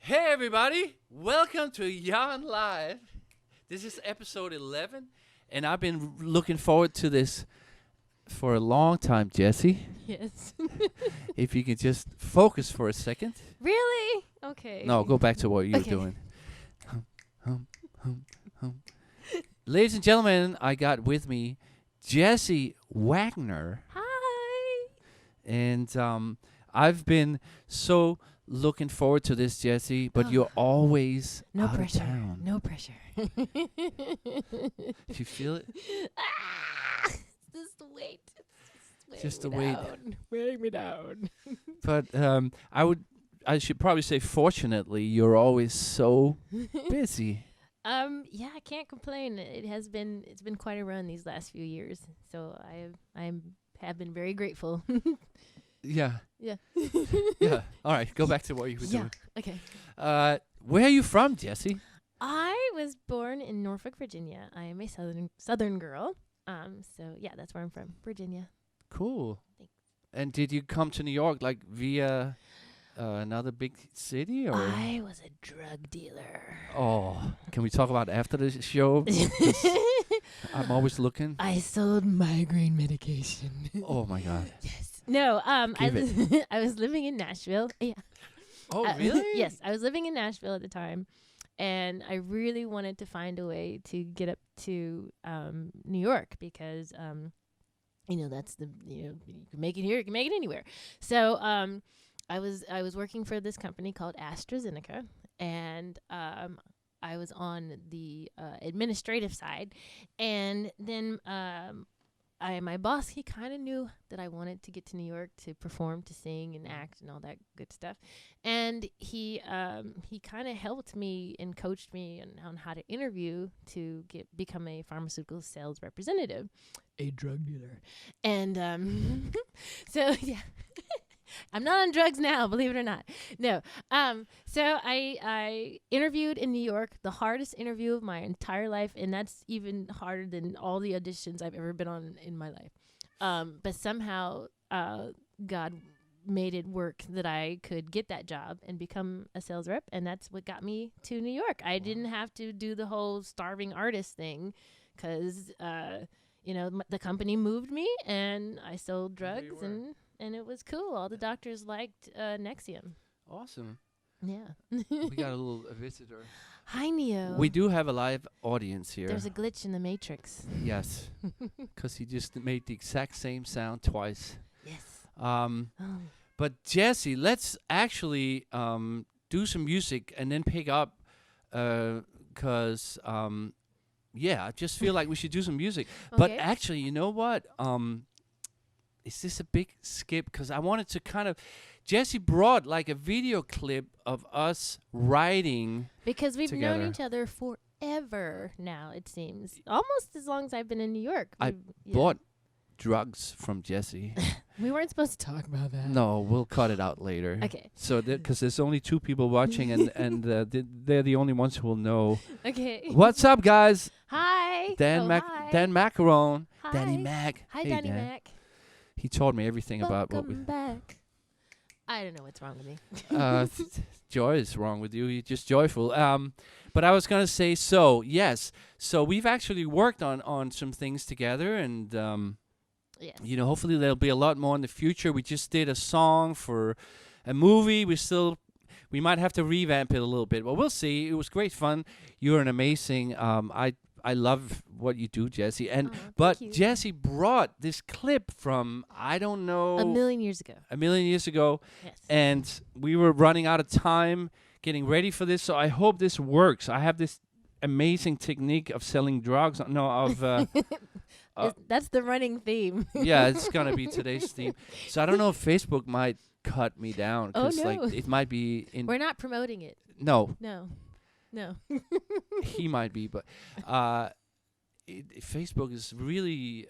Hey everybody, welcome to Yarn Live. This is episode 11, and I've been looking forward to this for a long time, Jessie. Yes. If you could just focus for a second. Really? Okay. No, go back to what you were doing. Ladies and gentlemen, I got with me Jessie Wagner. Hi. And I've been so looking forward to this, Jessie, but you're always no out pressure. of town. No pressure. Do you feel it? Just the weight. Just the weight. Weighing me down. But I should probably say, fortunately, you're always so busy. Yeah, I can't complain. It's been quite a run these last few years. So I have been very grateful. Yeah. Yeah. Yeah. All right. Go back to what you were doing. Okay. Where are you from, Jessie? I was born in Norfolk, Virginia. I am a southern girl. So yeah, that's where I'm from, Virginia. Cool. Thanks. And did you come to New York like via another big city, or? I was a drug dealer. Oh, can we talk about after the show? I'm always looking. I sold migraine medication. Oh my God. Yes. No. I was living in Nashville. Yeah. Oh really? Yes, I was living in Nashville at the time, and I really wanted to find a way to get up to New York because that's you can make it here, you can make it anywhere. So I was working for this company called AstraZeneca, and I was on the administrative side, and then my boss, he kind of knew that I wanted to get to New York to perform, to sing and act and all that good stuff, and he kind of helped me and coached me on how to interview to become a pharmaceutical sales representative, a drug dealer, and so yeah. I'm not on drugs now, believe it or not. No. So I interviewed in New York, the hardest interview of my entire life, and that's even harder than all the auditions I've ever been on in my life. But somehow God made it work that I could get that job and become a sales rep, and that's what got me to New York. I didn't have to do the whole starving artist thing because, the company moved me, and I sold drugs, and it was cool. All the doctors liked Nexium. Awesome. Yeah. We got a visitor. Hi, Neo. We do have a live audience here. There's a glitch in the Matrix. Yes. Because he just made the exact same sound twice. Yes. But Jessie, let's actually do some music and then pick up because, I just feel like we should do some music. Okay. But actually, you know what? Is this a big skip? Because I wanted to kind of... Jessie brought like a video clip of us writing because we've together. known each other forever now, it seems. Almost as long as I've been in New York. I bought drugs from Jessie. We weren't supposed to talk about that. No, we'll cut it out later. Okay. So, because there's only 2 people watching, and they're the only ones who will know. Okay. What's up, guys? Hi. Dan hi. Dan Macaron. Hi. Danny Mac. Hi, Hey, Danny Dan. Mac. He taught me everything about what we... Welcome back. I don't know what's wrong with me. Joy is wrong with you. You're just joyful. But I was going to say, so we've actually worked on some things together, and Yes. hopefully there'll be a lot more in the future. We just did a song for a movie. We might have to revamp it a little bit, but we'll see. It was great fun. You're an amazing. I love what you do, Jessie. But you. Jessie brought this clip from, I don't know, A million years ago. Yes. Yes. And we were running out of time getting ready for this, so I hope this works. I have this amazing technique of selling drugs. That's the running theme. Yeah, it's gonna be today's theme. So I don't know if Facebook might cut me down Oh, because no. it might be in. We're not promoting it. No, No. he might be, but Facebook is really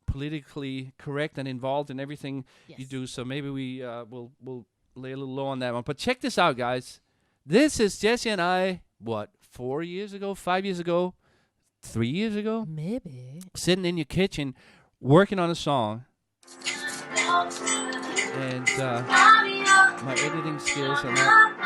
politically correct and involved in everything Yes. you do. So maybe we'll lay a little low on that one. But check this out, guys. This is Jessie and I. What, 4 years ago, 5 years ago, 3 years ago? Maybe. Sitting in your kitchen, working on a song. And my editing skills are not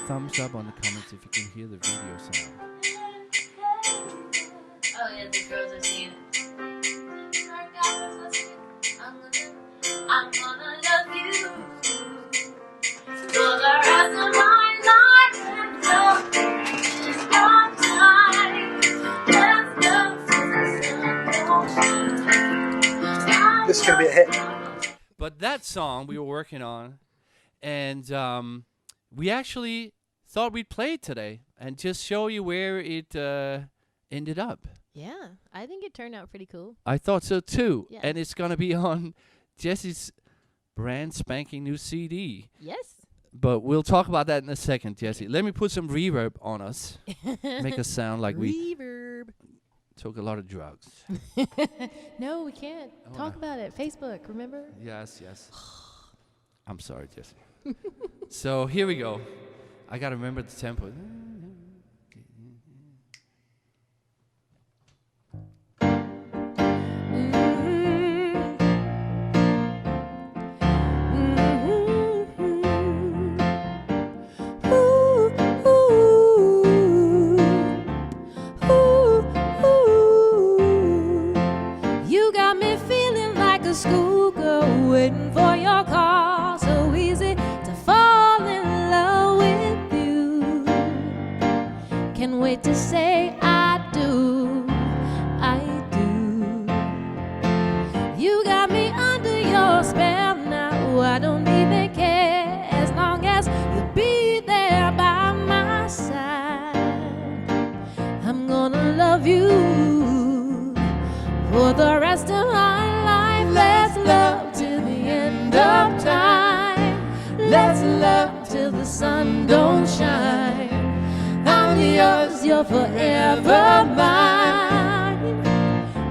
thumbs up on the comments if you can hear the video sound. Oh yeah, the girls are singing it. I'm gonna love you for the rest of my life and love is our time. Let's go to the sun. This is going to be a hit. But that song we were working on, and we actually thought we'd play it today and just show you where it ended up. Yeah, I think it turned out pretty cool. I thought so too. Yeah. And it's going to be on Jessie's brand spanking new CD. Yes. But we'll talk about that in a second, Jessie. Let me put some reverb on us. Make us sound like we Reverb. took a lot of drugs. No, we can't. Oh, Talk no. about it. Facebook, remember? Yes, yes. I'm sorry, Jessie. So here we go. I got to remember the tempo. You got me feeling like a schoolgirl waiting for your call. So easy to fall in love with you. Can't wait to say I do, I do. You got me under your spell now. I don't even care as long as you'll be there by my side. I'm gonna love you for the rest of my life. Let's love till the end of time. Let's love till the sun don't shine. I'm yours, you're forever mine.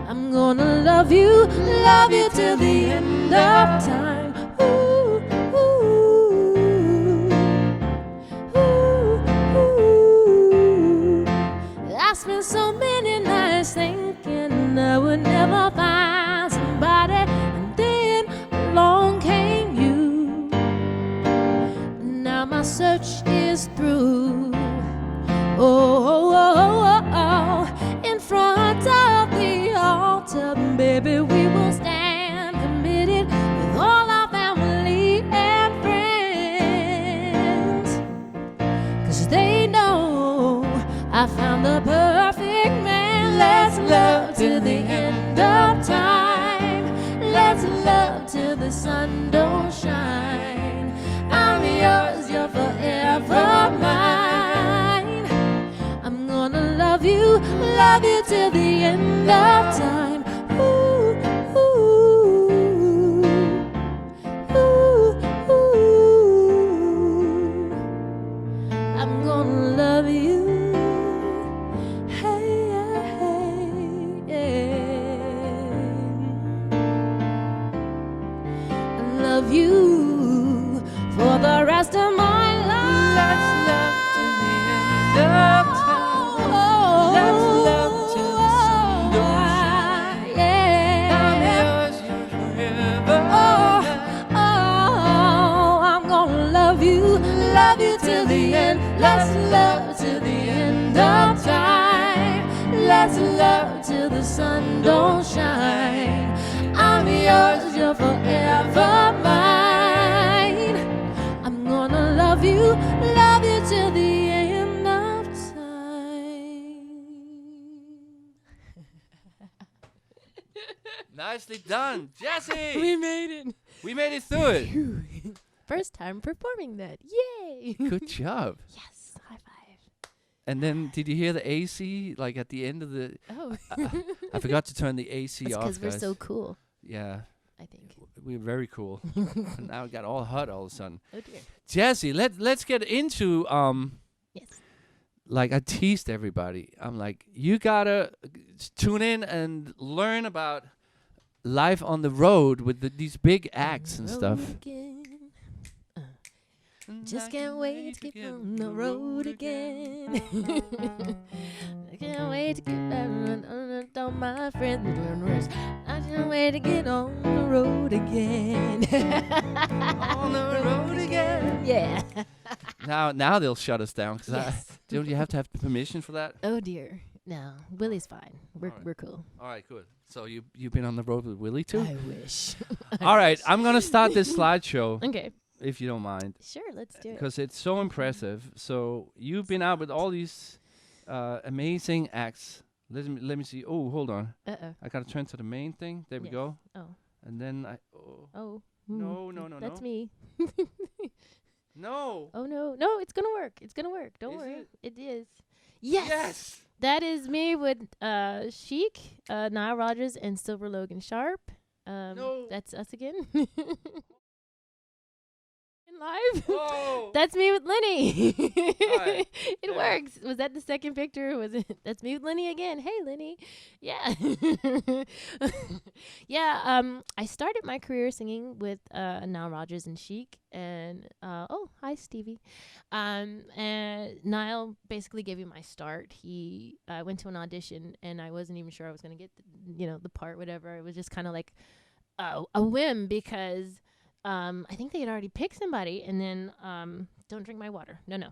I'm gonna love you till the end of time. Ooh, ooh, ooh, ooh. I spent so many nights thinking I would never find somebody, and then along came you. Now my search is through. Oh, oh, oh, oh, oh. In front of the altar, baby, we will stand committed with all our family and friends. 'Cause they know I found the perfect man. Let's love till the end of time. Let's love till the sun don't shine. I'm yours, you're forever mine. I'm gonna love you till the end of time. Ooh, ooh, ooh, ooh. I'm gonna love you. Hey, hey, yeah. I love you for the rest of my life. Let's love till the end of time. Let's love till the sun don't shine. Yeah. I'm yours, you're forever mine. I'm gonna love you till the end. Let's love till the end of time. Let's love till the sun don't shine. I'm yours, you're forever mine. I'm gonna love you till the end of time. Nicely done, Jessie. We made it. We made it through it. First time performing that. Yay! Good job. Yes, high five. And then, did you hear the AC? Like at the end of the, Oh, I forgot to turn the AC that's off, because we're guys. so cool, Yeah, I think. we're very cool. And now it got all hot all of a sudden. Oh dear. Jessie, let's get into Yes. like I teased everybody. I'm like, you gotta tune in and learn about life on the road with these big acts and stuff. Just can't wait to get on the road again. I can't wait to get back on my friends doing worse. I can't wait to get on the road again. On the road again. Yeah. Now they'll shut us down because Yes. don't you have to have permission for that? Oh dear. No, Willie's fine. Alright. We're cool. All right, good. So you've been on the road with Willie too. I wish. All right, I'm gonna start this slideshow Okay. if you don't mind, Sure, let's do it. because it's so impressive. So you've been out with all these amazing acts. Let me see. Oh, hold on. Uh-oh. I gotta turn to the main thing. There we Yes. go. Oh. And then I. Oh. Oh. No. That's me. No. Oh no. No, it's gonna work. It's gonna work. Don't Is worry. it? It is. Yes. Yes. That is me with Chic, Nile Rodgers, and Silver Logan Sharp. No. That's us again. In live. Oh. That's me with Lenny. Alright. It Yeah. works. Was that the second picture? Was it? That's me with Lenny again. Hey, Lenny. Yeah. Yeah. I started my career singing with Nile Rodgers and Chic, and oh, hi, Stevie. And Nile basically gave me my start. I went to an audition, and I wasn't even sure I was gonna get the part, whatever. It was just kind of like a whim because. I think they had already picked somebody, and then don't drink my water. No.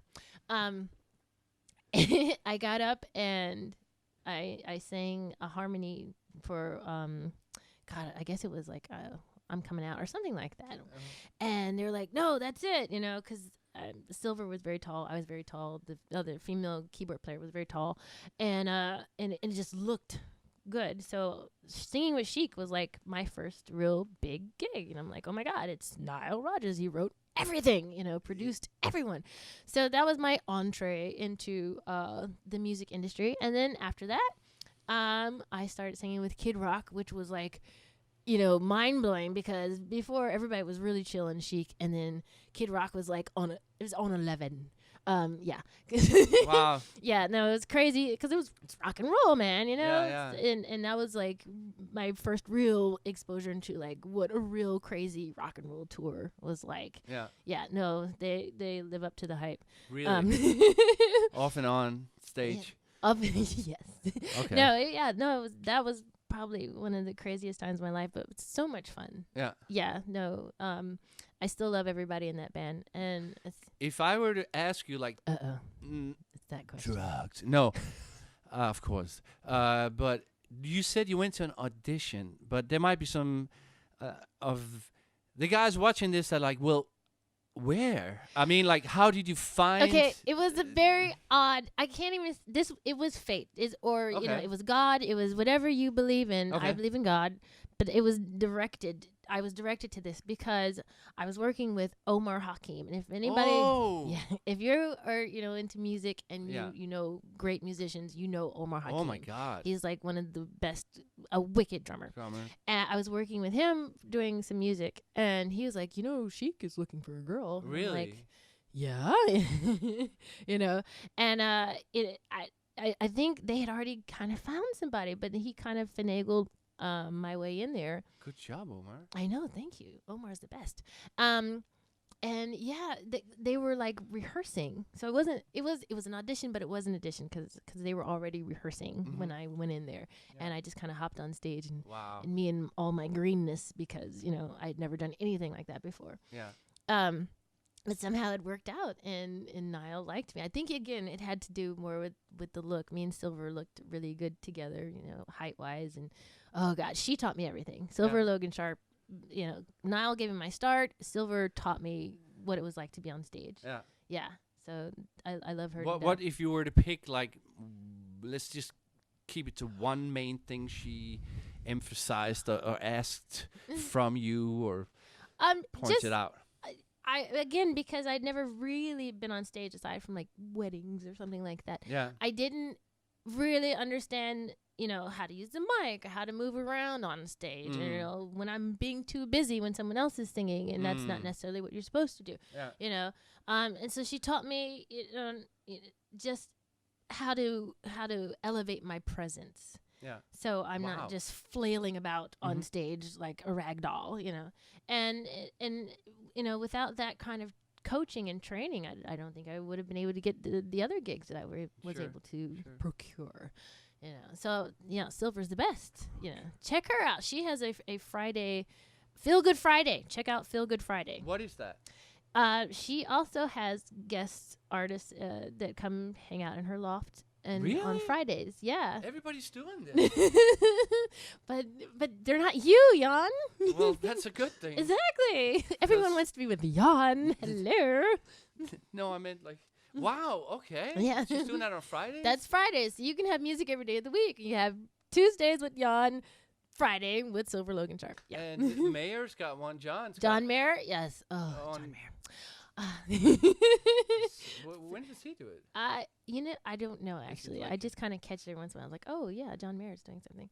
I got up and I sang a harmony for God, I guess it was like I'm Coming Out or something like that. And they're like, no, that's it, because Silver was very tall. I was very tall. The other female keyboard player was very tall, and it just looked good. So singing with Chic was like my first real big gig, and I'm like, oh my God, it's Nile Rodgers. He wrote everything, produced everyone. So that was my entree into the music industry. And then after that, I started singing with Kid Rock, which was like, mind blowing, because before everybody was really chill and Chic, and then Kid Rock was like it was on 11. Yeah. Wow. Yeah, no, it was crazy because it's rock and roll, man, Yeah. And that was like my first real exposure into like what a real crazy rock and roll tour was like. Yeah. Yeah, no, they live up to the hype. Really. Off and on stage. Yes. Okay. That was probably one of the craziest times of my life, but it's so much fun. Yeah. Yeah, no, I still love everybody in that band, and If I were to ask you, like, it's that question. drugs? No, of course. But you said you went to an audition, but there might be some of the guys watching this that are like, well, where? I mean, like, how did you find? Okay, it was a very odd. I can't even. It was fate. Okay. It was God. It was whatever you believe in. Okay. I believe in God, but it was directed. I was directed to this because I was working with Omar Hakim, and if anybody, if you are into music and you know great musicians, Omar Hakim. Oh my God. He's like one of the best, a wicked drummer. And I was working with him doing some music, and he was like, Chic is looking for a girl. Really? I'm like, yeah. And I think they had already kind of found somebody, but he kind of finagled my way in there. Good job, Omar. I know, thank you. Omar's the best. And yeah, they were like rehearsing. So it was an audition, but it was an audition because they were already rehearsing when I went in there. Yeah. And I just kind of hopped on stage and Wow. me and all my greenness, because I'd never done anything like that before. Yeah. But somehow it worked out, and Niall liked me. I think, again, it had to do more with the look. Me and Silver looked really good together, height-wise. And, oh, God, she taught me everything. Silver Logan Sharp, Niall gave me my start. Silver taught me what it was like to be on stage. Yeah. Yeah. So I love her. What if you were to pick, like, let's just keep it to one main thing she emphasized or asked from you or pointed out? Because I'd never really been on stage aside from like weddings or something like that. Yeah. I didn't really understand, how to use the mic, or how to move around on stage. And, when I'm being too busy when someone else is singing, and that's not necessarily what you're supposed to do. Yeah. And so she taught me just how to elevate my presence. Yeah. So I'm not just flailing about on stage like a rag doll, And without that kind of coaching and training, I don't think I would have been able to get the other gigs that I was able to procure. So Silver's the best. Check her out. She has a Friday, Feel Good Friday. Check out Feel Good Friday. What is that? She also has guest artists that come hang out in her loft and Really? on Fridays. Yeah. Everybody's doing this. but they're not you, Jan. Well, that's a good thing. Exactly. Everyone wants to be with Jan. Hello. No, I meant like, wow, okay. Yeah. She's doing that on Fridays? That's Fridays. So you can have music every day of the week. You have Tuesdays with Jan, Friday with Silver Logan Sharp. Yeah. And Mayer's got one. John Mayer? Yes. Oh, John Mayer. When does he do it? I don't know actually. Like I just kind of catch it once in a while. I was like, oh yeah, John Mayer's doing something.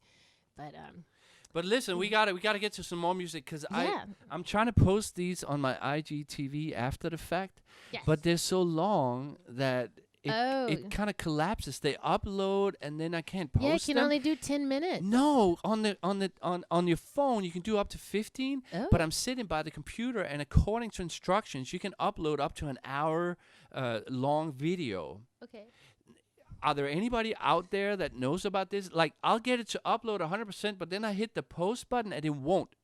But listen, we gotta get to some more music because yeah. I'm trying to post these on my IGTV after the fact, yes. but they're so long that it kind of collapses. They upload and then I can't post them. Yeah, you can only do 10 minutes. No, on your phone you can do up to 15. Oh. But I'm sitting by the computer and according to instructions, you can upload up to an hour long video. Okay. Are there anybody out there that knows about this? Like, I'll get it to upload 100%, but then I hit the post button and it won't.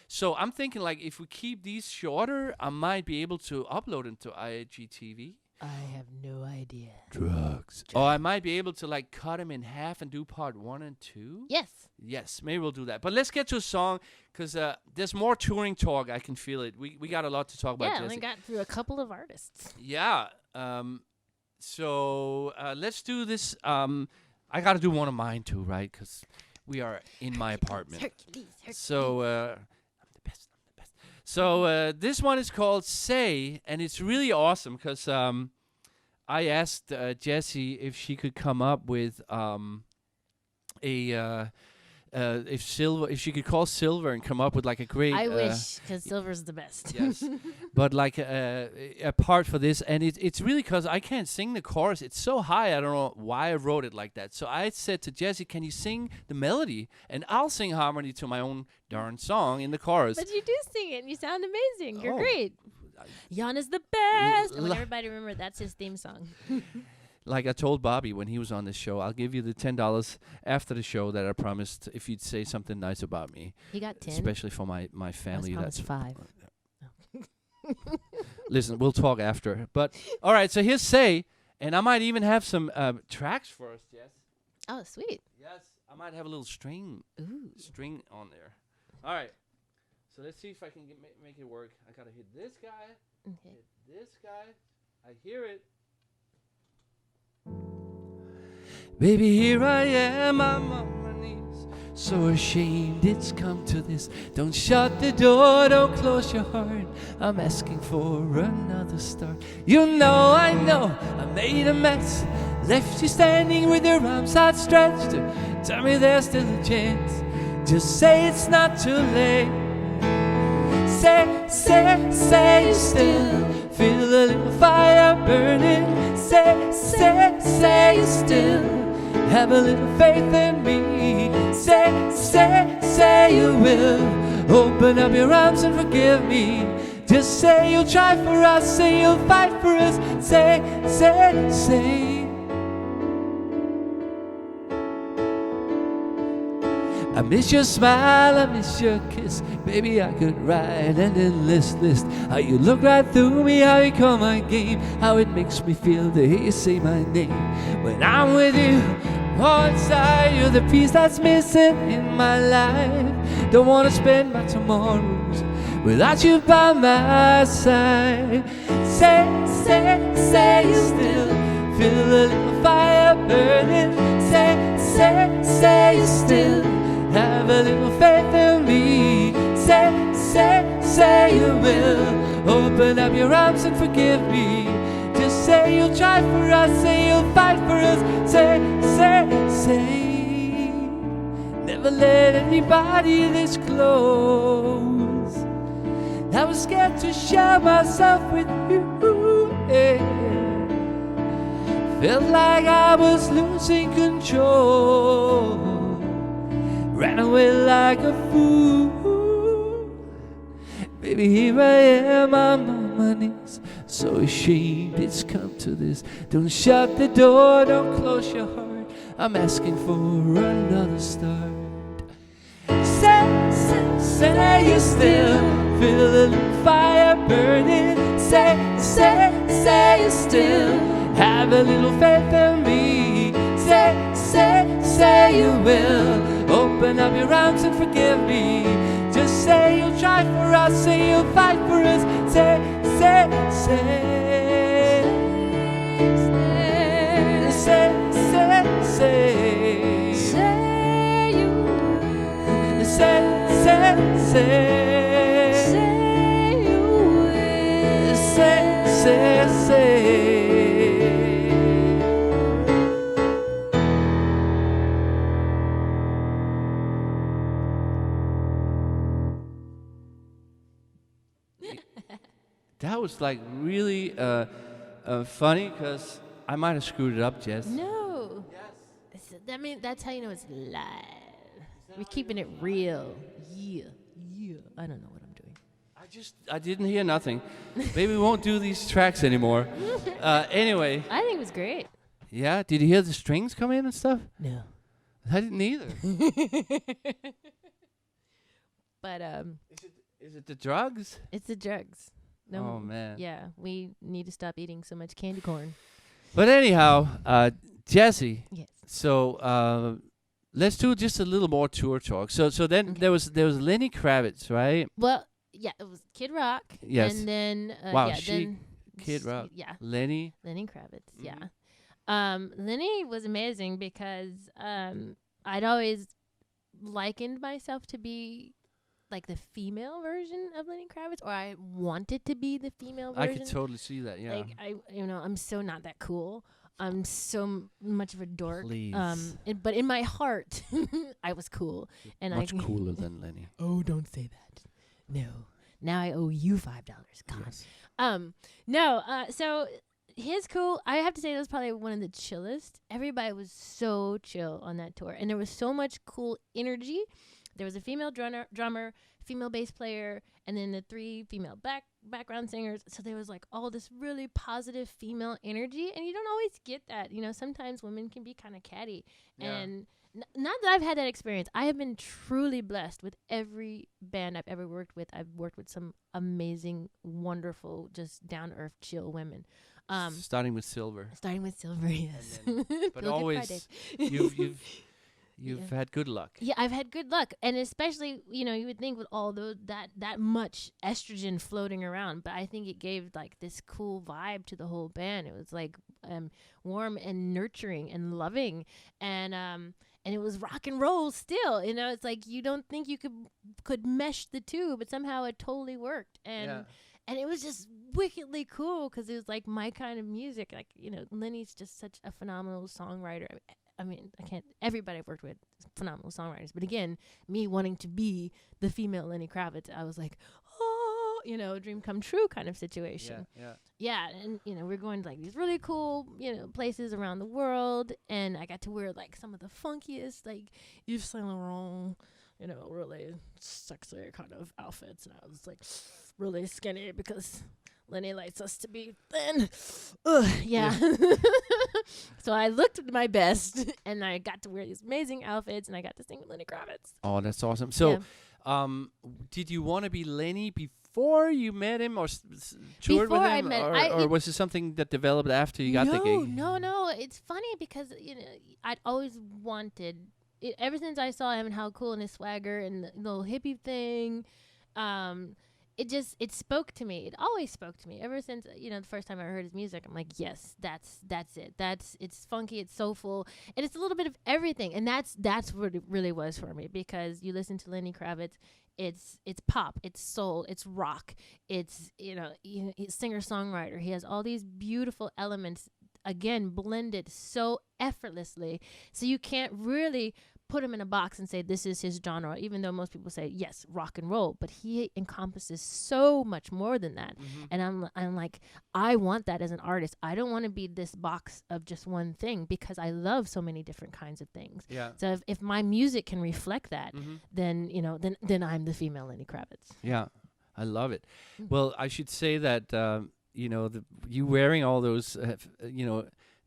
So I'm thinking, like, if we keep these shorter, I might be able to upload them to IGTV. I have no idea. Drugs. Or I might be able to, like, cut them in half and do part 1 and 2. Yes. Yes, maybe we'll do that. But let's get to a song, because there's more touring talk. I can feel it. We got a lot to talk about, Yeah, Jessie. we got through a couple of artists. Yeah. So let's do this. I got to do one of mine too, right? Because we are in my apartment. Hercules. So I'm the best. So this one is called "Say," and it's really awesome because I asked Jessie if she could come up with if she could call Silver and come up with like a great. I wish, because Silver's the best. Yes, but like a part for this, and it's really because I can't sing the chorus. It's so high, I don't know why I wrote it like that. So I said to Jessie, "Can you sing the melody, and I'll sing harmony to my own darn song in the chorus." But you do sing it, and you sound amazing. You're Oh. great. Jan is the best. I want everybody to remember that's his theme song. Like I told Bobby when he was on this show, I'll give you the $10 after the show that I promised if you'd say something nice about me. He got 10. Especially for my family. That's 5. Listen, we'll talk after. But all right, so here's "Say," and I might even have some tracks for us, Jess. Oh, sweet. Yes, I might have a little string on there. All right, so let's see if I can make it work. I gotta hit this guy, hit this guy. I hear it. Baby, here I am, I'm on my knees, so ashamed it's come to this. Don't shut the door, don't close your heart, I'm asking for another start. You know, I made a mess, left you standing with your arms outstretched. Tell me there's still a chance, just say it's not too late. Say you still feel a little fire burning. Say you still have a little faith in me. Say you will open up your arms and forgive me. Just say you'll try for us, say you'll fight for us. Say. I miss your smile, I miss your kiss. Baby, I could write an endless list. How you look right through me, how you call my game, how it makes me feel to hear you say my name. When I'm with you, oh, inside you're the piece that's missing in my life. Don't wanna spend my tomorrows without you by my side. Say you still feel a little fire burning. Say you still have a little faith in me. Say you will open up your arms and forgive me. Just say you'll try for us, say you'll fight for us. Say. Never let anybody this close. I was scared to share myself with you. Yeah. Felt like I was losing control. Ran away like a fool. Baby, here I am, I'm on my knees, so ashamed it's come to this. Don't shut the door, don't close your heart, I'm asking for another start. Say you still feel a little fire burning. say you still have a little faith in me. Say you will open up your arms and forgive me. Just say you'll try for us, say you'll fight for us. Say you will. Say you will. Say. That was like really funny because I might have screwed it up, Jess. No. Yes. I mean, that's how you know it's live. We're keeping it real. Yeah. I don't know what I'm doing. I didn't hear nothing. Maybe we won't do these tracks anymore. Anyway. I think it was great. Yeah? Did you hear the strings come in and stuff? No. I didn't either. But Is it the drugs? it's the drugs. No. Oh man. Yeah, we need to stop eating so much candy corn. But anyhow, Jessie. Yes. So let's do just a little more tour talk. So then Okay. there was Lenny Kravitz, right? Well, yeah, it was Kid Rock. Yes. And then Wow, yeah, Chic, then Kid Rock. Yeah, Lenny. Lenny Kravitz. Mhm. Yeah. Lenny was amazing because I'd always likened myself to be like the female version of Lenny Kravitz, or I wanted to be the female version. I could totally see that. Yeah. Like I'm so not that cool. I'm so much of a dork. Please. But in my heart, I was cool. And Much cooler than Lenny. Oh, don't say that. No. Now I owe you $5. God. Yes. So his cool. I have to say that was probably one of the chillest. Everybody was so chill on that tour, and there was so much cool energy. There was a female drummer, female bass player, and then the 3 female background singers. So there was like all this really positive female energy, and you don't always get that. You know, sometimes women can be kind of catty, Yeah. and not that I've had that experience. I have been truly blessed with every band I've ever worked with. I've worked with some amazing, wonderful, just down-to-earth, chill women. Starting with Silver. Starting with Silver, yes. But Feel Good always Friday. you've had good luck. Yeah, I've had good luck, and especially you would think with all that much estrogen floating around, but I think it gave like this cool vibe to the whole band. It was like warm and nurturing and loving, and it was rock and roll still. You know, it's like you don't think you could mesh the two, but somehow it totally worked, and it was just wickedly cool because it was like my kind of music. Like Lenny's just such a phenomenal songwriter. I mean, everybody I've worked with is phenomenal songwriters. But again, me wanting to be the female Lenny Kravitz, I was like, oh, dream come true kind of situation. Yeah, and, we're going to, like, these really cool, places around the world. And I got to wear, like, some of the funkiest, like, Yves Saint Laurent, really sexy kind of outfits. And I was, like, really skinny because Lenny likes us to be thin. Yeah. So I looked my best, and I got to wear these amazing outfits, and I got to sing with Lenny Kravitz. Oh, that's awesome. So, did you want to be Lenny before you met him or toured Before with I him? met- or was it something that developed after you got the gig? No. It's funny because, I'd always wanted, ever since I saw him and how cool and his swagger and the little hippie thing, it spoke to me. It always spoke to me ever since, the first time I heard his music. I'm like, yes, that's it. It's funky, it's soulful, and it's a little bit of everything. And that's what it really was for me, because you listen to Lenny Kravitz, it's pop, it's soul, it's rock, it's, he's singer-songwriter. He has all these beautiful elements, again, blended so effortlessly. So you can't really put him in a box and say this is his genre, even though most people say yes, rock and roll, but he encompasses so much more than that. Mm-hmm. And I'm like, I want that as an artist. I don't want to be this box of just one thing, because I love so many different kinds of things. Yeah. So if my music can reflect that, Mm-hmm. then I'm the female Lenny Kravitz. Yeah, I love it. Well, I should say that you wearing all those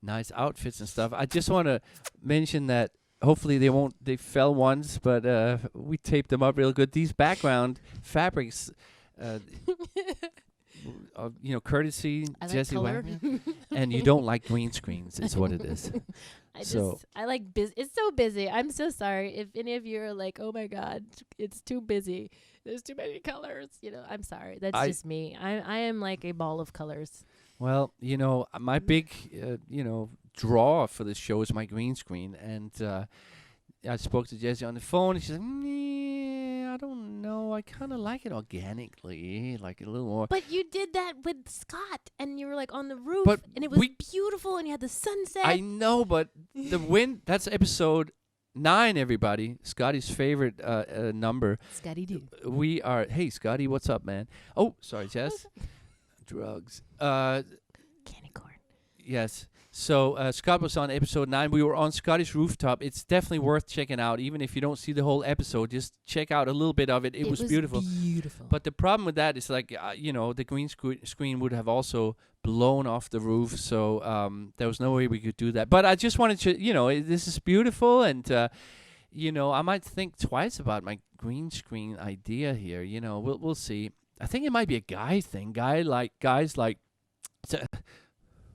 nice outfits and stuff. I just want to mention that hopefully they fell once, but we taped them up real good. These background fabrics, courtesy, I like Jessie color. Wagner. And you don't like green screens, is what it is. I like busy. It's so busy. I'm so sorry if any of you are like, oh my god, it's too busy. There's too many colors. I'm sorry. That's just me. I am like a ball of colors. Well, my big, draw for this show is my green screen, and I spoke to Jessie on the phone, and she's like, I don't know. I kind of like it organically, like a little more. But you did that with Scott, and you were like on the roof, But and it was beautiful, and you had the sunset. I know, but the wind, that's episode 9, everybody. Scotty's favorite number. Scotty do. We are, hey, Scotty, what's up, man? Oh, sorry, Jess. Drugs. Candy corn. Yes. So Scott was on episode 9. We were on Scotty's rooftop. It's definitely worth checking out. Even if you don't see the whole episode, just check out a little bit of it. It was beautiful. But the problem with that is the green screen would have also blown off the roof. So there was no way we could do that. But I just wanted to, this is beautiful. And, I might think twice about my green screen idea here. We'll see. I think it might be a guy thing. Guys like...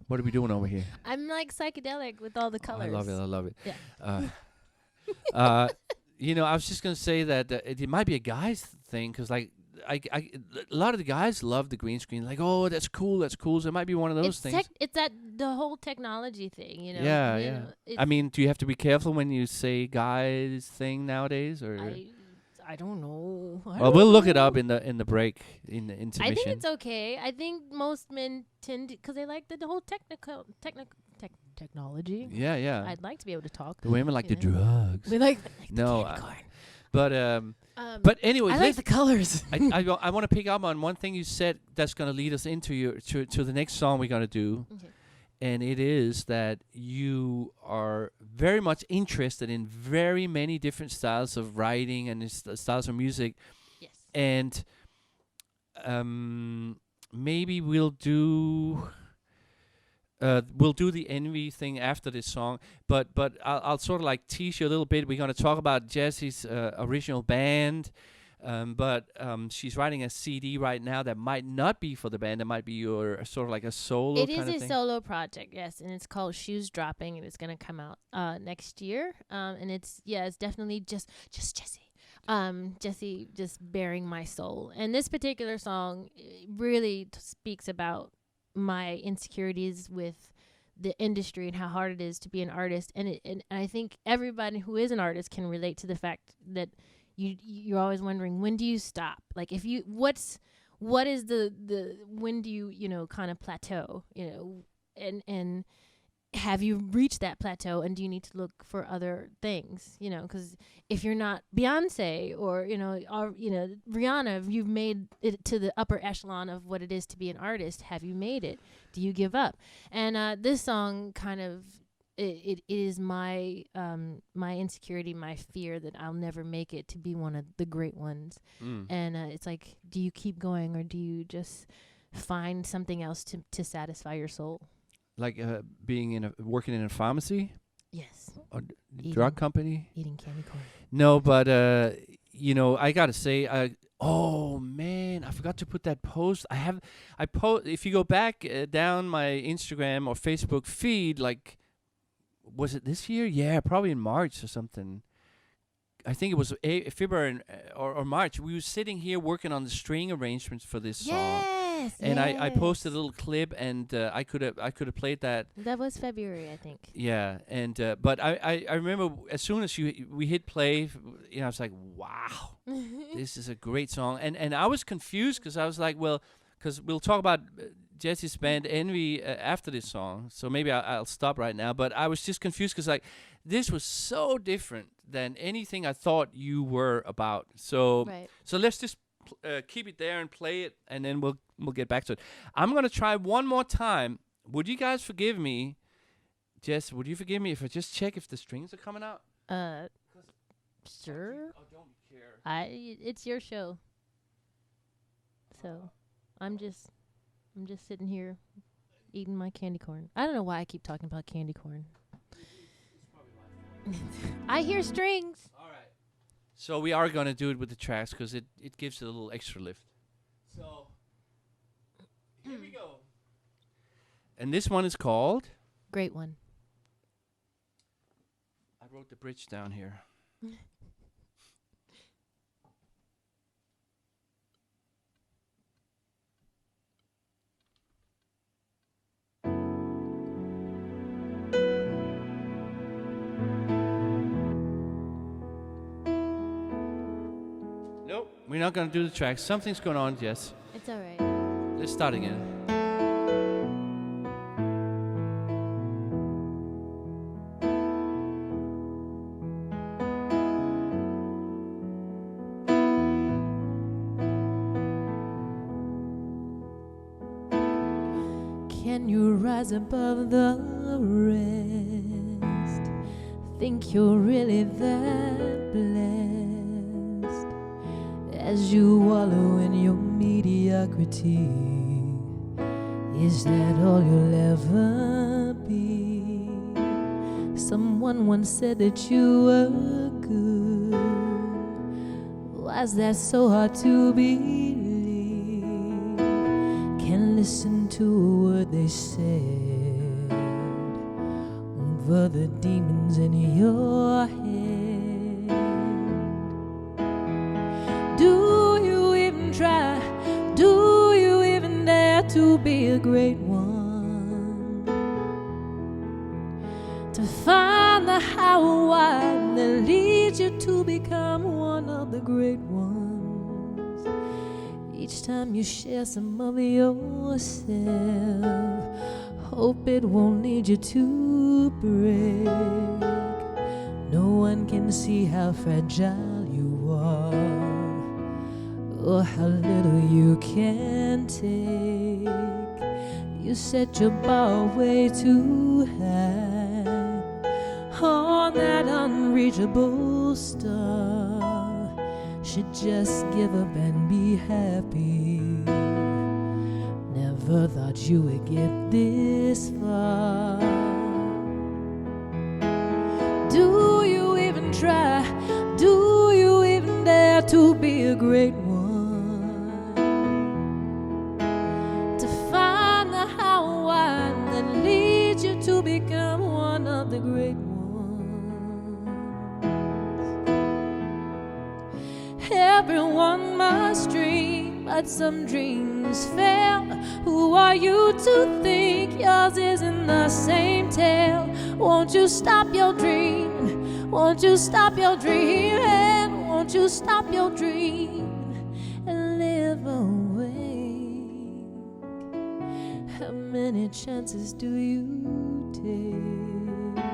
What are we doing over here? I'm like psychedelic with all the colors. I love it. Yeah. I was just gonna say that it might be a guy's thing because a lot of the guys love the green screen. Like, oh, that's cool. So it might be one of those things. It's that the whole technology thing, Yeah. I mean, do you have to be careful when you say guys thing nowadays, or? I don't know. Well, we'll look it up in the break in the intermission. I think it's okay. I think most men tend to, because they like the whole technology. Yeah. I'd like to be able to talk. The women like the drugs. We like no, the candy corn. But anyway, I like the colors. I want to pick up on one thing you said that's going to lead us into to the next song we're going to do. Okay. And it is that you are very much interested in very many different styles of writing and styles of music. Yes. And maybe we'll do the envy thing after this song. But I'll sort of like tease you a little bit. We're going to talk about Jessie's original band. But she's writing a CD right now that might not be for the band. It might be your sort of like a solo kind of thing. It is a solo project, yes, and it's called Shoes Dropping, and it's going to come out next year. And it's definitely just Jessie. Jessie just bearing my soul. And this particular song really speaks about my insecurities with the industry and how hard it is to be an artist. And I think everybody who is an artist can relate to the fact that you're always wondering, when do you stop? Like, if you, what is the when do you, kind of plateau, and have you reached that plateau, and do you need to look for other things, because if you're not Beyonce or, Rihanna, if you've made it to the upper echelon of what it is to be an artist, have you made it? Do you give up? And this song kind of, it is my my insecurity, my fear that I'll never make it to be one of the great ones. And it's like, do you keep going, or do you just find something else to satisfy your soul? Like working in a pharmacy? Yes. Or drug company? Eating candy corn. No, but I gotta say, oh man, I forgot to put that post. If you go back down my Instagram or Facebook feed, like, was it this year? Yeah, probably in March or something. I think it was February or March. We were sitting here working on the string arrangements for this song. Yes. And I posted a little clip, and I could have played that. That was February, I think. Yeah, and but I remember as soon as we hit play, I was like, wow, this is a great song. And I was confused because I was like, well, because we'll talk about Jessie's band Envy after this song, so maybe I'll stop right now. But I was just confused because like this was so different than anything I thought you were about. So so let's just keep it there and play it, and then we'll get back to it. I'm gonna try one more time. Would you guys forgive me, Jess? Would you forgive me if I just check if the strings are coming out? Sure. I don't care. It's your show, so I'm just sitting here eating my candy corn. I don't know why I keep talking about candy corn. I hear strings. All right. So we are going to do it with the tracks because it gives it a little extra lift. So Here we go. And this one is called. Great one. I wrote the bridge down here. Nope, we're not gonna do the track. Something's going on, Jess. It's all right. Let's start again. Can you rise above the rest? Think you're really that blessed as you wallow in your mediocrity? Is that all you'll ever be? Someone once said that you were good. Why's that so hard to believe? Can't listen to a word they said over the demons in your head. Do you even try? Do you even dare to be a great one? To find the how and why that leads you to become one of the great ones. Each time you share some of yourself, hope it won't lead you to break. No one can see how fragile you are, or how little you can take. You set your bar way too high on that unreachable star. Should just give up and be happy. Never thought you would get this far. Do you even try? Do you even dare to be a great one? To find the how and why that leads you to become one of the great ones. Everyone must dream, but some dreams fail. Who are you to think yours isn't the same tale? Won't you stop your dream? Won't you stop your dreaming? Won't you stop your dream and live awake? How many chances do you take?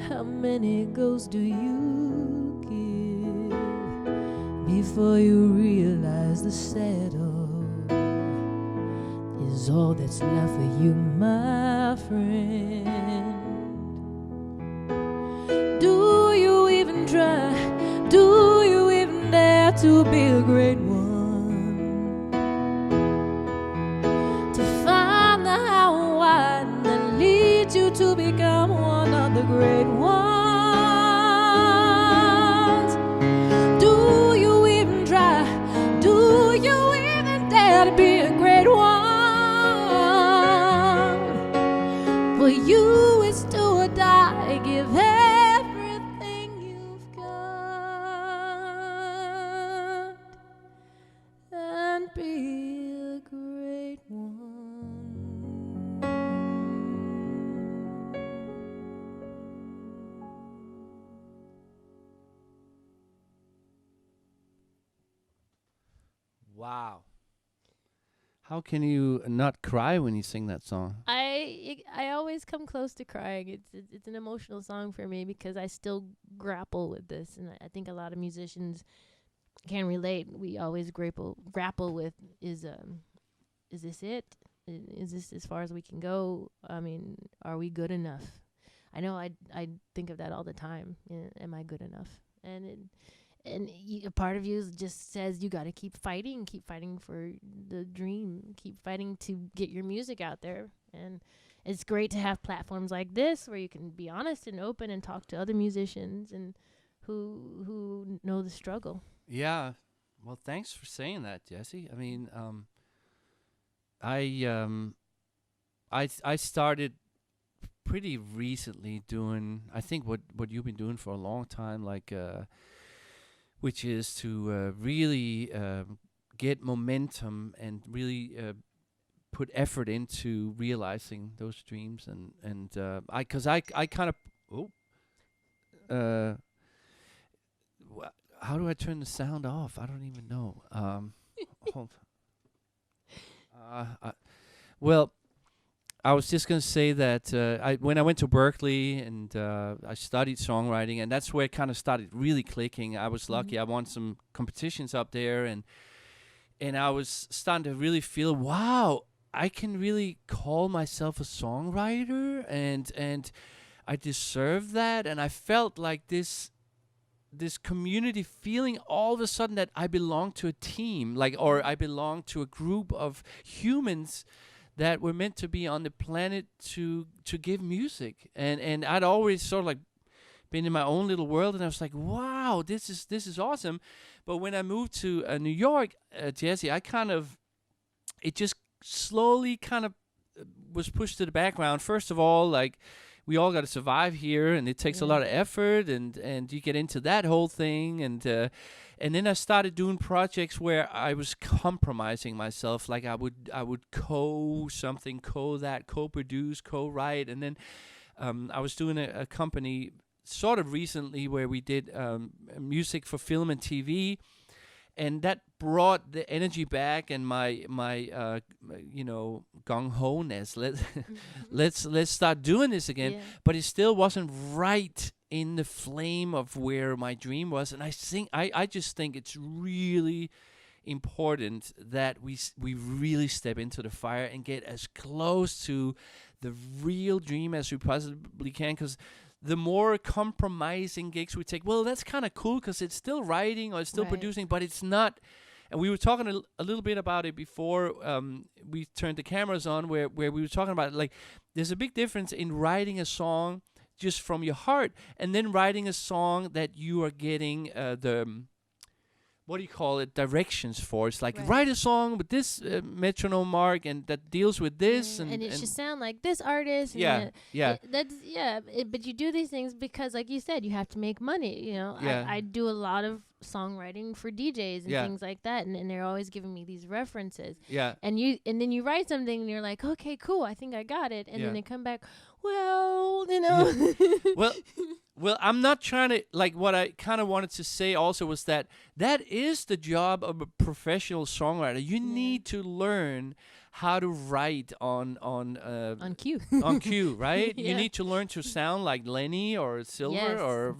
How many goes do you give before you realize the settle is all that's left for you, my friend? Do you even try? Do you even dare to be a great one? To find the how and why that leads you to become one of the great ones. Do you even try? Do you even dare to be a great one? For you it's do or die. Give everything you've got and be a great one. Wow. How can you not cry when you sing that song? I always come close to crying. It's an emotional song for me because I still grapple with this, and I think a lot of musicians can relate. We always grapple with is this it? Is this as far as we can go? I mean, are we good enough? I know I think of that all the time. Am I good enough? And a part of you just says you got to keep fighting for the dream, keep fighting to get your music out there. And it's great to have platforms like this where you can be honest and open and talk to other musicians and who know the struggle. Yeah. Well, thanks for saying that, Jessie. I mean, I started pretty recently doing, I think, what you've been doing for a long time, like which is to really get momentum and really put effort into realizing those dreams. And I kind of how do I turn the sound off? I don't even know. Hold. Well, I was just gonna say that when I went to Berkeley and I studied songwriting, and that's where it kind of started really clicking. I was lucky; I won some competitions up there, and I was starting to really feel, wow, I can really call myself a songwriter, and I deserve that, and I felt like this community feeling all of a sudden that I belong to a team, or I belong to a group of humans that were meant to be on the planet to give music. And I'd always sort of like been in my own little world, and I was like, wow, this is awesome. But when I moved to New York, Jessie, it just slowly kind of was pushed to the background. First of all, like, we all got to survive here, and it takes a lot of effort, and you get into that whole thing, and then I started doing projects where I was compromising myself. Like I would co-produce, co-write, and then I was doing a company sort of recently where we did music for film and TV. And that brought the energy back, and my gung ho-ness. Let's start doing this again. Yeah. But it still wasn't right in the flame of where my dream was. And I just think it's really important that we really step into the fire and get as close to the real dream as we possibly can, because the more compromising gigs we take, well, that's kind of cool because it's still writing or it's still producing, but it's not. And we were talking a little bit about it before we turned the cameras on, where we were talking about, like, there's a big difference in writing a song just from your heart and then writing a song that you are getting what do you call it, directions for. It's like, write a song with this metronome mark and that deals with this, and it should sound like this artist. And but you do these things because, like you said, you have to make money. You know, I do a lot of songwriting for DJs and things like that, and they're always giving me these references. And then you write something and you're like, okay, cool, I think I got it, and then they come back, well, you know. Well, I'm not trying to, like, what I kind of wanted to say also was that is the job of a professional songwriter. You need to learn how to write on cue. On cue, right? You need to learn to sound like Lenny or Silver or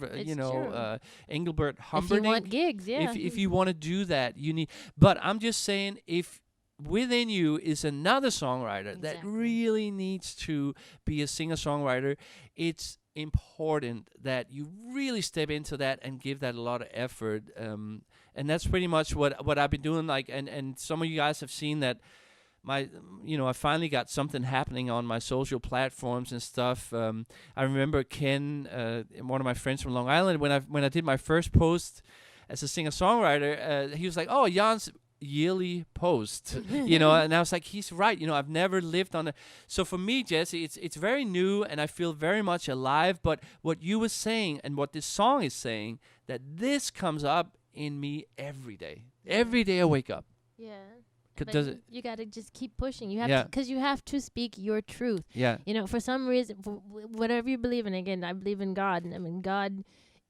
Engelbert Humperdinck. If you want gigs, If you want to do that, you need. But I'm just saying, if within you is another songwriter that really needs to be a singer-songwriter, it's important that you really step into that and give that a lot of effort, and that's pretty much what I've been doing. Like, and some of you guys have seen that I finally got something happening on my social platforms and stuff. I remember Ken, one of my friends from Long Island, when I did my first post as a singer-songwriter, he was like, "Oh, Jan's yearly post," and I was like, he's right. I've never lived on so for me, Jessie, it's very new, and I feel very much alive. But what you were saying and what this song is saying, that this comes up in me every day I wake up. You got to just keep pushing. You have to, because you have to speak your truth. For some reason, for whatever you believe in. Again, I believe in God, and I mean, God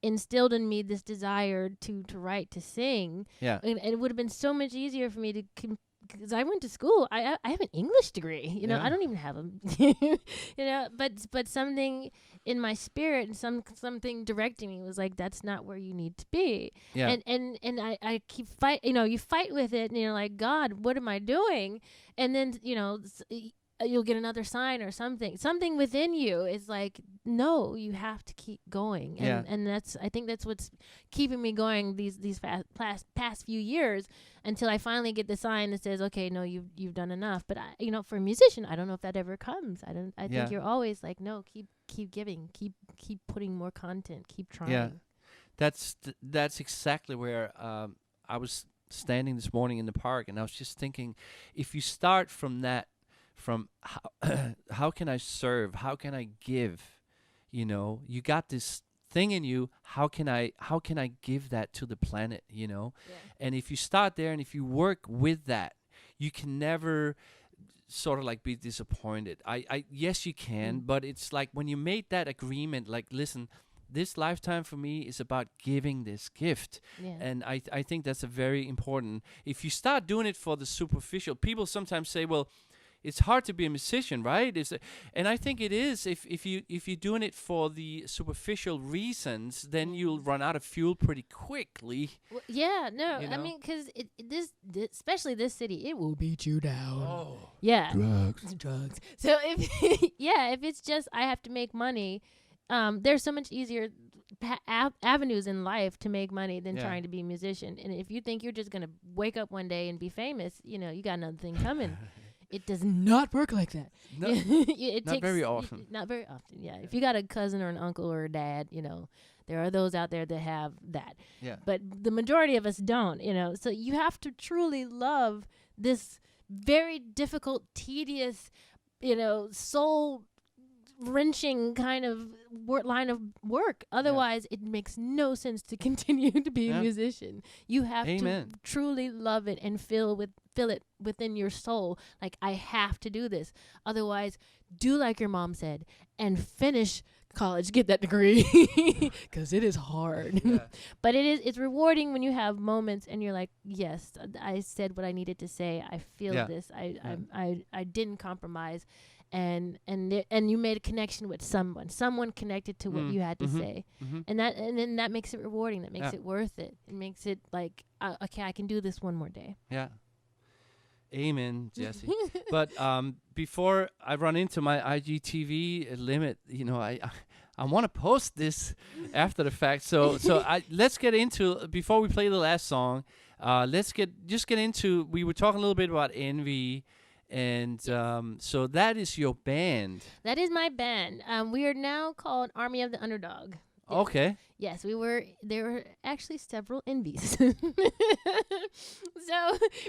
instilled in me this desire to write, to sing. And it would have been so much easier for me to, because I went to school. I have an English degree. I don't even have them. But something in my spirit and something directing me was like, that's not where you need to be. And I keep fight. You fight with it, and you're like, God, what am I doing? And then you'll get another sign or something within you is like, no, you have to keep going. And I think that's what's keeping me going these past few years, until I finally get the sign that says, okay, no, you've done enough. But for a musician, I don't know if that ever comes. I think you're always like, no, keep giving, keep putting more content, keep trying. That's exactly where I was standing this morning in the park, and I was just thinking, if you start from that, from how can I serve? How can I give? You know, you got this thing in you. How can I give that to the planet? You know, and if you start there, and if you work with that, you can never sort of like be disappointed. I yes, you can, but it's like when you made that agreement, like, listen, this lifetime for me is about giving this gift. And I think that's a very important. If you start doing it for the superficial, people sometimes say, well, it's hard to be a musician, right? And I think it is. If you're doing it for the superficial reasons, then you'll run out of fuel pretty quickly. Well, yeah, no, I mean, because this especially this city, it will beat you down. Oh, yeah, Drugs. So if it's just I have to make money, there's so much easier avenues in life to make money than trying to be a musician. And if you think you're just gonna wake up one day and be famous, you know, you got another thing coming. It does not work like that. No, it not takes very often. Not very often, yeah. If you got a cousin or an uncle or a dad, you know, there are those out there that have that. Yeah. But the majority of us don't, you know. So you have to truly love this very difficult, tedious, you know, soul wrenching kind of line of work. Otherwise, it makes no sense to continue to be a musician. You have to truly love it and feel it within your soul. Like, I have to do this. Otherwise, do like your mom said and finish college, get that degree, because it is hard. But it's rewarding when you have moments and you're like, yes, I said what I needed to say. I feel this. I didn't compromise. And you made a connection with someone connected to what you had to say, and then that makes it rewarding. That makes it worth it. It makes it like, okay, I can do this one more day. Yeah. Amen, Jessie. But before I run into my IGTV limit, you know, I want to post this after the fact. So let's get into, before we play the last song, let's get into. We were talking a little bit about envy. And so that is your band. That is my band. We are now called Army of the Underdog. Okay. Yes, there were actually several envies. So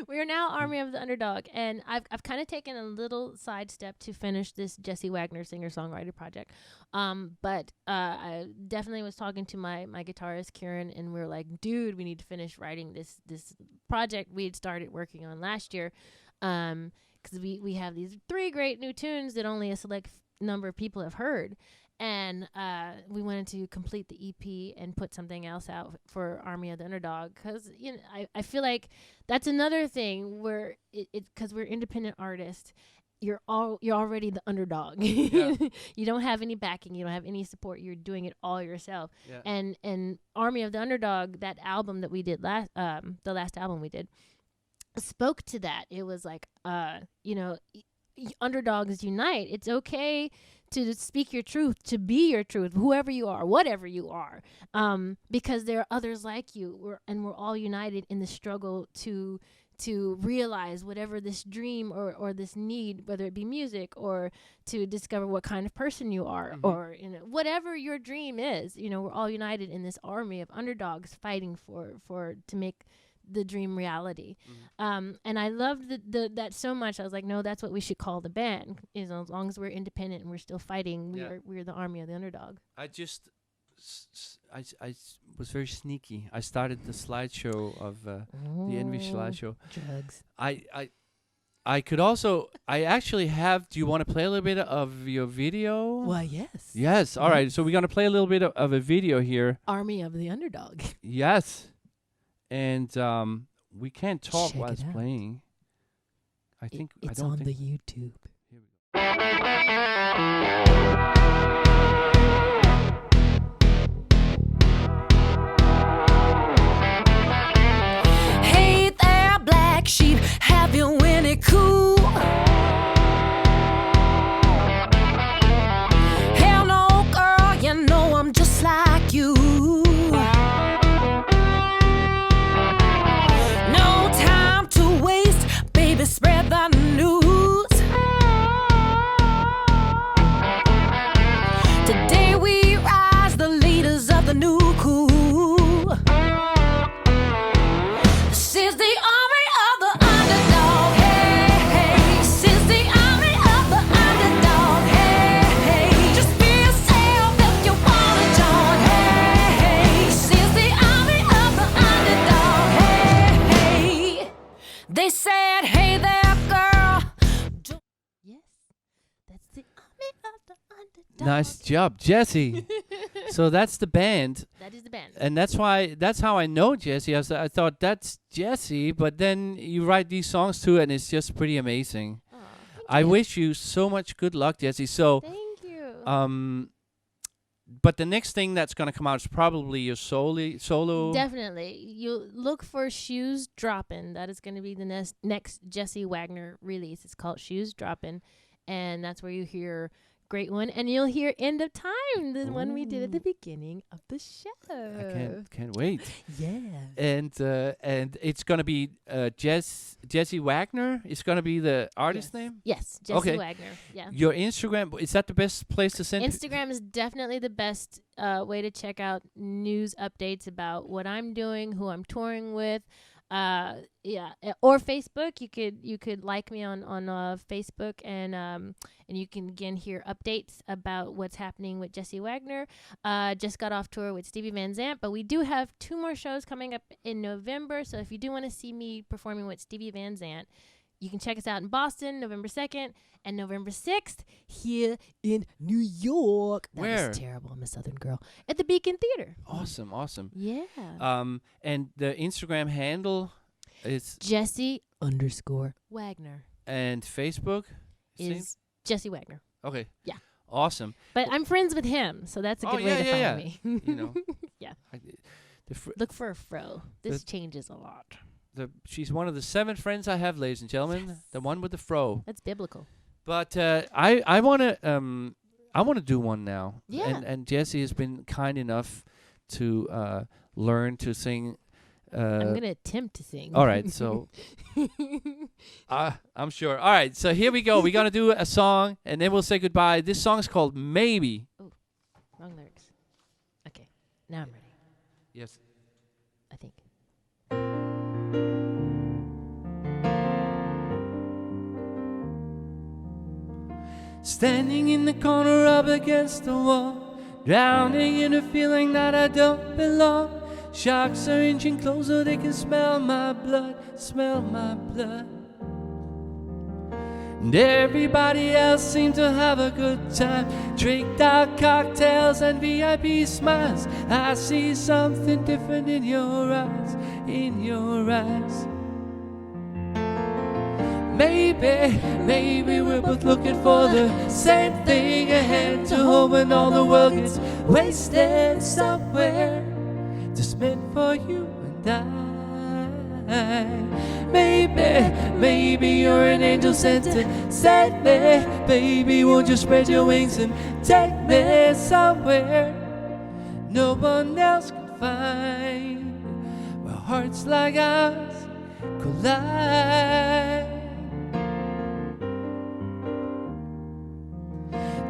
we are now Army of the Underdog, and I've kind of taken a little sidestep to finish this Jessie Wagner singer-songwriter project. But I definitely was talking to my guitarist Kieran, and we were like, dude, we need to finish writing this project we had started working on last year. Because we have these 3 great new tunes that only a select number of people have heard. And we wanted to complete the EP and put something else out for Army of the Underdog. Because, you know, I feel like that's another thing where because we're independent artists, you're already the underdog. You don't have any backing. You don't have any support. You're doing it all yourself. Yeah. And Army of the Underdog, that album that we did the last album we did, spoke to that. It was like, you know, underdogs unite. It's okay to speak your truth, to be your truth, whoever you are, whatever you are, because there are others like you, and we're all united in the struggle to realize whatever this dream or this need, whether it be music or to discover what kind of person you are, or, you know, whatever your dream is. You know, we're all united in this army of underdogs fighting to make the dream reality. And I loved that so much. I was like, no, that's what we should call the band. Is as long as we're independent and we're still fighting, we're the Army of the Underdog. I was very sneaky. I started the slideshow of the Envy slideshow. Drugs. I could also, I actually have, do you want to play a little bit of your video? Well, yes. Yes. All right. So we're going to play a little bit of a video here. Army of the Underdog. Yes. And we can't talk Check while it's out. playing. It's on the YouTube. Here we go. Hey there, black sheep, have you any cool? Hell no, girl, you know I'm just like you. No time to waste, baby, spread the news. Nice job, Jessie. So that's the band. That is the band. And that's how I know Jessie. I thought that's Jessie, but then you write these songs too, and it's just pretty amazing. Aw, I thank you. wish you so much good luck, Jessie. So, Thank you. but the next thing that's gonna come out is probably your solo. Definitely. You look for Shoes Droppin'. That is going to be the next Jessie Wagner release. It's called Shoes Droppin'. And that's where you hear Great One. And you'll hear End of Time, the one we did at the beginning of the show. I can't wait. Yeah. And it's gonna be Jessie Wagner. It's gonna be the artist name. Yes, Jessie Okay. Wagner. Yeah. Your Instagram, is that the best place to send? Instagram is definitely the best way to check out news updates about what I'm doing, who I'm touring with. Or Facebook. You could like me on Facebook, and you can again hear updates about what's happening with Jessie Wagner. Just got off tour with Steven Van Zandt, but we do have 2 more shows coming up in November. So if you do want to see me performing with Steven Van Zandt, you can check us out in Boston, November 2nd and November 6th here in New York. That Where? is terrible. I'm a Southern girl. At the Beacon Theater. Awesome. Yeah. And the Instagram handle is Jessie_Wagner and Facebook is Jessie Wagner. okay. Yeah. Awesome. But I'm friends with him, so that's a good way to find me. You know. Yeah. The Look for a fro. This changes a lot. she's one of the 7 friends I have, ladies and gentlemen. Yes. The one with the fro. That's biblical. But I wanna do one now. Yeah. And Jessie has been kind enough to learn to sing. I'm going to attempt to sing. All right, so I'm sure. All right, so here we go. We're gonna do a song, and then we'll say goodbye. This song is called Maybe. Wrong lyrics. Okay. Now I'm ready, Yes. I think. Standing in the corner up against the wall, drowning in a feeling that I don't belong. Sharks are inching closer, they can smell my blood, smell my blood. And everybody else seemed to have a good time, tricked out cocktails and VIP smiles. I see something different in your eyes, in your eyes. Maybe we're both looking for the same thing ahead, to home when all the world gets wasted somewhere, just meant for you and I. Maybe you're an angel sent to save me. Baby, won't you spread your wings and take me somewhere no one else can find, where hearts like ours collide.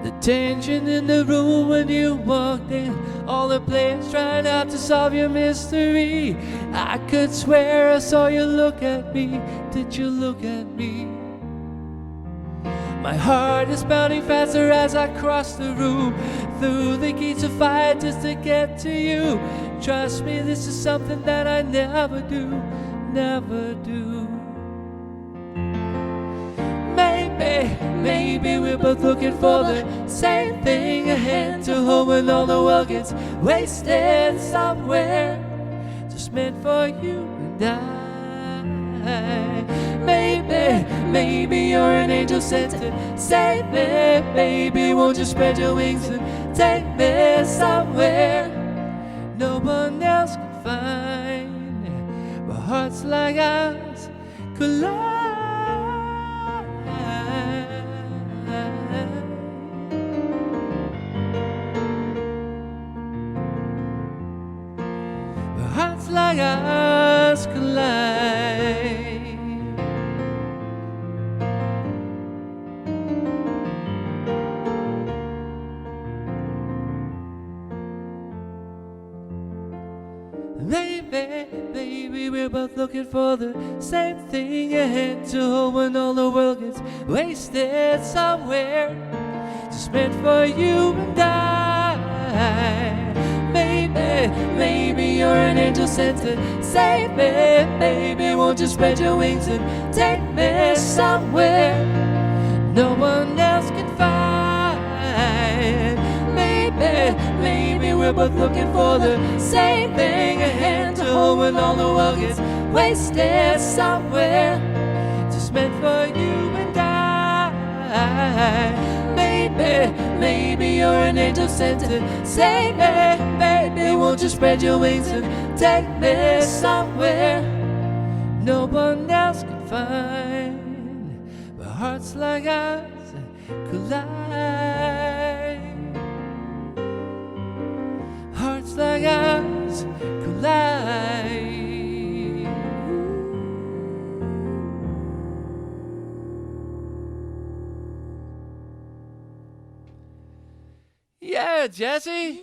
The tension in the room when you walked in, all the players trying out to solve your mystery. I could swear I saw you look at me. Did you look at me? My heart is pounding faster as I cross the room, through the gates of fire just to get to you. Trust me, this is something that I never do, never do. Maybe we're both looking for the same thing ahead, to home when all the world gets wasted somewhere, just meant for you and I. Maybe you're an angel sent to save me. Baby, won't you spread your wings and take me somewhere no one else can find, where hearts like ours collide. Hearts like ours collide. Baby, we're both looking for the same thing ahead, to home when all the world gets wasted somewhere, just meant for you and I. Maybe you're an angel sent to save me. Baby, won't you spread your wings and take me somewhere no one else can find, we're both looking for the same thing, a hand to hold when all the world gets wasted somewhere, just meant for you and I. Maybe you're an angel sent to save me. Baby, won't you spread your wings and take me somewhere no one else can find, where hearts like ours collide. Hearts like ours collide. Yeah, Jessie. Yeah.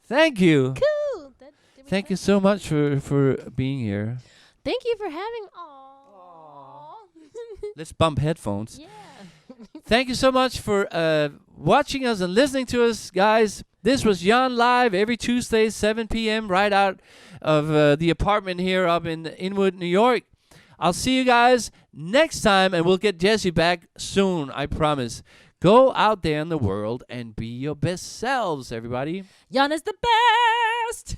Thank you. Cool. Thank you so much for being here. Thank you for having. Aww. Let's bump headphones. Yeah. Thank you so much for watching us and listening to us, guys. This was Jan Live every Tuesday, 7 p.m. right out of the apartment here up in Inwood, New York. I'll see you guys next time, and we'll get Jessie back soon, I promise. Go out there in the world and be your best selves, everybody. Jan is the best.